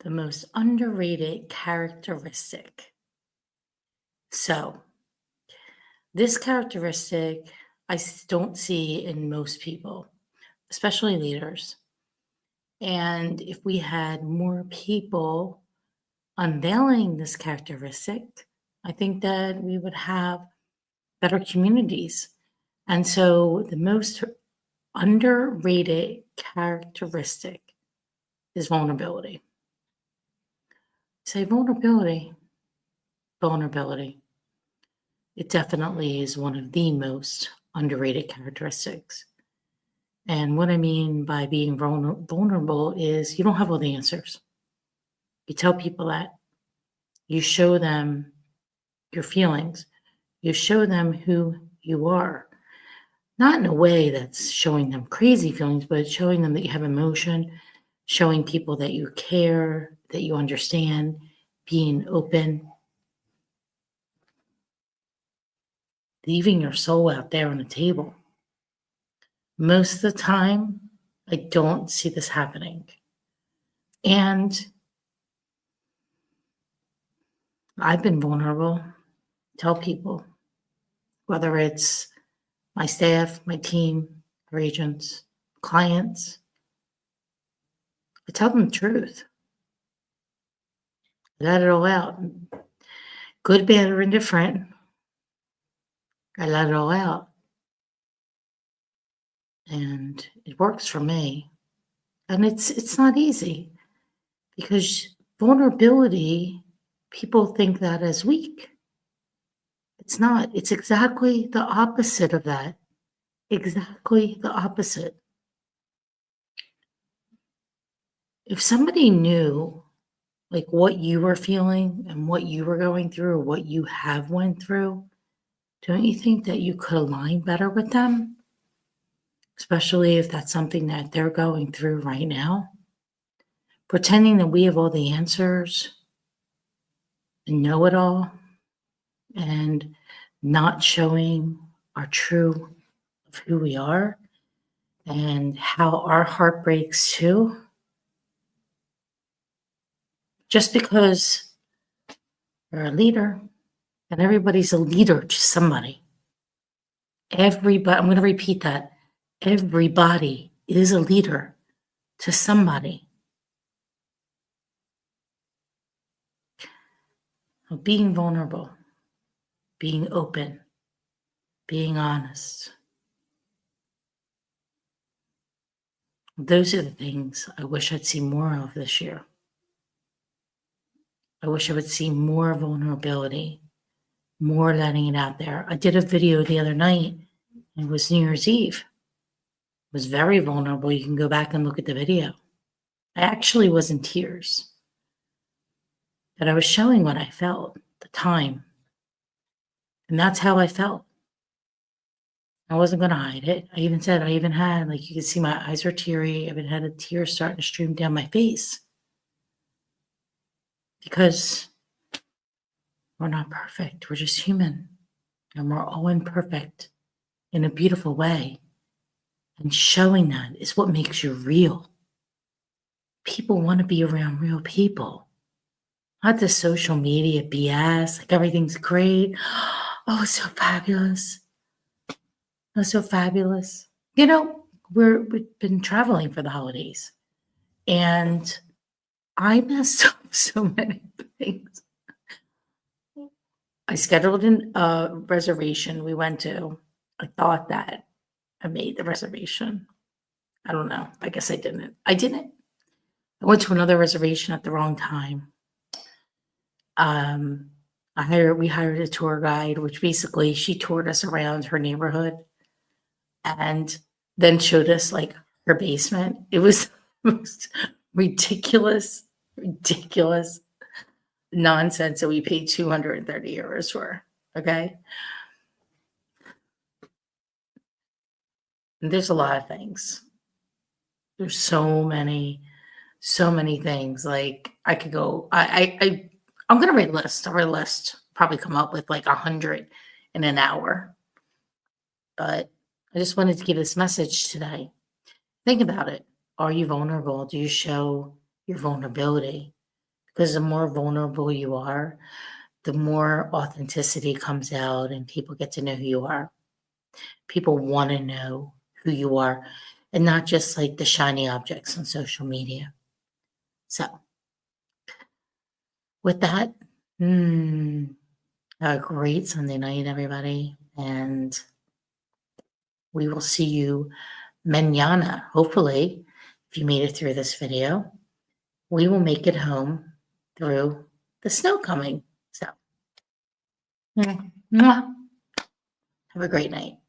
The most underrated characteristic. So, this characteristic don't see in most people, especially leaders. And if we had more people unveiling this characteristic, I think that we would have better communities. And so, the most underrated characteristic is vulnerability. Say vulnerability. It definitely is one of the most underrated characteristics. And what I mean by being vulnerable is you don't have all the answers. You tell people that. You show them your feelings. You show them who you are. Not in a way that's showing them crazy feelings, but showing them that you have emotion, showing people that you care, that you understand, being open, leaving your soul out there on the table. Most of the time, I don't see this happening. And I've been vulnerable. Tell people, whether it's my staff, my team, our agents, clients, I tell them the truth. Let it all out. Good, bad, or indifferent. I let it all out. And it works for me. And it's not easy because vulnerability, people think that as weak. It's not. It's exactly the opposite of that. Exactly the opposite. If somebody knew like what you were feeling and what you were going through or what you have went through, don't you think that you could align better with them? Especially if that's something that they're going through right now. Pretending that we have all the answers and know it all and not showing our true of who we are and how our heart breaks too. Just because you're a leader, and everybody's a leader to somebody. Everybody, I'm going to repeat that. Everybody is a leader to somebody. Being vulnerable, being open, being honest. Those are the things I wish I'd see more of this year. I wish I would see more vulnerability, more letting it out there. I did a video the other night. It was New Year's Eve. It was very vulnerable. You can go back and look at the video. I actually was in tears. But I was showing what I felt at the time. And that's how I felt. I wasn't going to hide it. I even said, I even had, like, you can see my eyes were teary. I even had a tear starting to stream down my face. Because we're not perfect. We're just human. And we're all imperfect in a beautiful way. And showing that is what makes you real. People want to be around real people. Not the social media BS, like everything's great. Oh, it's so fabulous. Oh, so fabulous. You know, we've been traveling for the holidays. And I messed up so many things. I scheduled a reservation we went to. I thought that I made the reservation. I don't know. I guess I didn't. I didn't. I went to another reservation at the wrong time. We hired a tour guide, which basically she toured us around her neighborhood and then showed us like her basement. It was the most ridiculous nonsense that we paid 230 euros for. Okay. And there's a lot of things. There's so many things. Like I could go, I'm gonna write a list. I'll write a list, probably come up with like 100 in an hour. But I just wanted to give this message today. Think about it. Are you vulnerable? Do you show your vulnerability? because the more vulnerable you are, the more authenticity comes out and people get to know who you are. People want to know who you are and not just like the shiny objects on social media. So, with that, have a great Sunday night, everybody. And we will see you mañana. Hopefully, if you made it through this video, we will make it home through the snow coming. So, mwah. Have a great night.